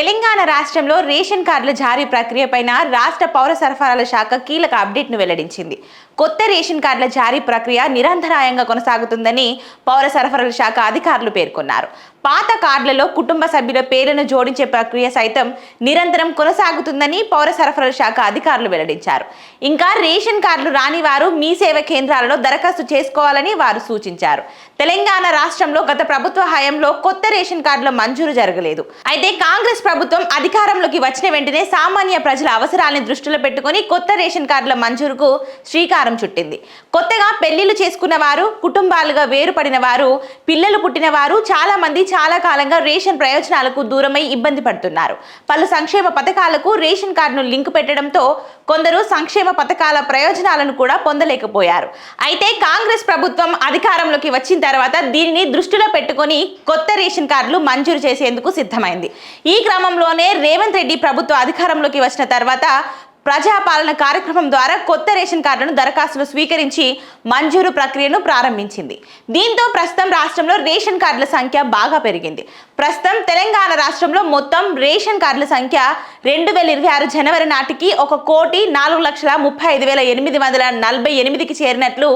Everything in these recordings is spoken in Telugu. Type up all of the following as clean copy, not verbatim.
తెలంగాణ రాష్ట్రంలో రేషన్ కార్డుల జారీ ప్రక్రియపైన రాష్ట్ర పౌర సరఫరాల శాఖ కీలక అప్డేట్ను వెల్లడించింది. కొత్త రేషన్ కార్డుల జారీ ప్రక్రియ నిరంతరాయంగా కొనసాగుతుందని పౌర సరఫరాల శాఖ అధికారులు పేర్కొన్నారు. పాత కార్డులలో కుటుంబ సభ్యుల పేర్లను జోడించే ప్రక్రియ సైతం నిరంతరం కొనసాగుతుందని పౌర సరఫరాల శాఖ అధికారులు వెల్లడించారు. ఇంకా రేషన్ కార్డులు రాని వారు మీ సేవ కేంద్రాలలో దరఖాస్తు చేసుకోవాలని వారు సూచించారు. తెలంగాణ రాష్ట్రంలో గత ప్రభుత్వ హయాంలో కొత్త రేషన్ కార్డుల మంజూరు జరగలేదు. అయితే కాంగ్రెస్ ప్రభుత్వం అధికారంలోకి వచ్చిన వెంటనే సామాన్య ప్రజల అవసరాలను దృష్టిలో పెట్టుకుని కొత్త రేషన్ కార్డుల మంజూరుకు శ్రీకారం చుట్టింది. కొత్తగా పెళ్లిళ్లు చేసుకున్న వారు, కుటుంబాలుగా వేరుపడిన వారు, పిల్లలు పుట్టిన వారు చాలా మంది చాలా కాలంగా రేషన్ ప్రయోజనాలకు దూరమై ఇబ్బంది పడుతున్నారు. పలు సంక్షేమ పథకాలకు రేషన్ కార్డును లింక్ పెట్టడంతో కొందరు సంక్షేమ పథకాల ప్రయోజనాలను కూడా పొందలేకపోయారు. అయితే కాంగ్రెస్ ప్రభుత్వం అధికారంలోకి వచ్చిన తర్వాత దీనిని దృష్టిలో పెట్టుకుని కొత్త రేషన్ కార్డులు మంజూరు చేసేందుకు సిద్ధమైంది. ఈ క్రమంలోనే రేవంత్ రెడ్డి ప్రభుత్వ అధికారంలోకి వచ్చిన తర్వాత ప్రజాపాలన కార్యక్రమం ద్వారా కొత్త రేషన్ కార్డులను దరఖాస్తులు స్వీకరించి మంజూరు ప్రక్రియను ప్రారంభించింది. దీంతో ప్రస్తుతం రాష్ట్రంలో రేషన్ కార్డుల సంఖ్య బాగా పెరిగింది. ప్రస్తుతం తెలంగాణ రాష్ట్రంలో మొత్తం రేషన్ కార్డుల సంఖ్య 2026 జనవరి నాటికి 1,04,35,848కి చేరినట్లు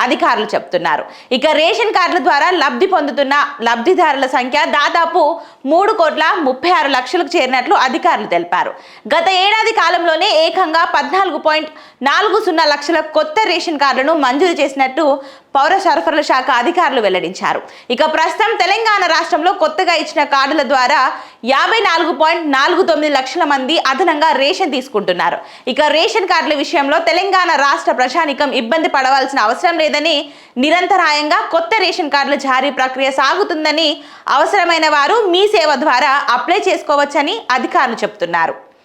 అధికారులు చెబుతున్నారు. ఇక రేషన్ కార్డుల ద్వారా లబ్ధి పొందుతున్న లబ్ధిదారుల సంఖ్య దాదాపు 3,36,00,000కు చేరినట్లు అధికారులు తెలిపారు. గత ఏడాది కాలంలోనే ఏకంగా 14.40 లక్షల కొత్త రేషన్ కార్డులను మంజూరు చేసినట్టు పౌర సరఫరాల శాఖ అధికారులు వెల్లడించారు. ఇక ప్రస్తుతం తెలంగాణ రాష్ట్రంలో కొత్తగా ఇచ్చిన కార్డుల ద్వారా 54.49 లక్షల మంది అదనంగా రేషన్ తీసుకుంటున్నారు. ఇక రేషన్ కార్డుల విషయంలో తెలంగాణ రాష్ట్ర ప్రజానికం ఇబ్బంది పడవలసిన అవసరం లేదని, నిరంతరాయంగా కొత్త రేషన్ కార్డుల జారీ ప్రక్రియ సాగుతుందని, అవసరమైన వారు మీ సేవ ద్వారా అప్లై చేసుకోవచ్చని అధికారులు చెబుతున్నారు.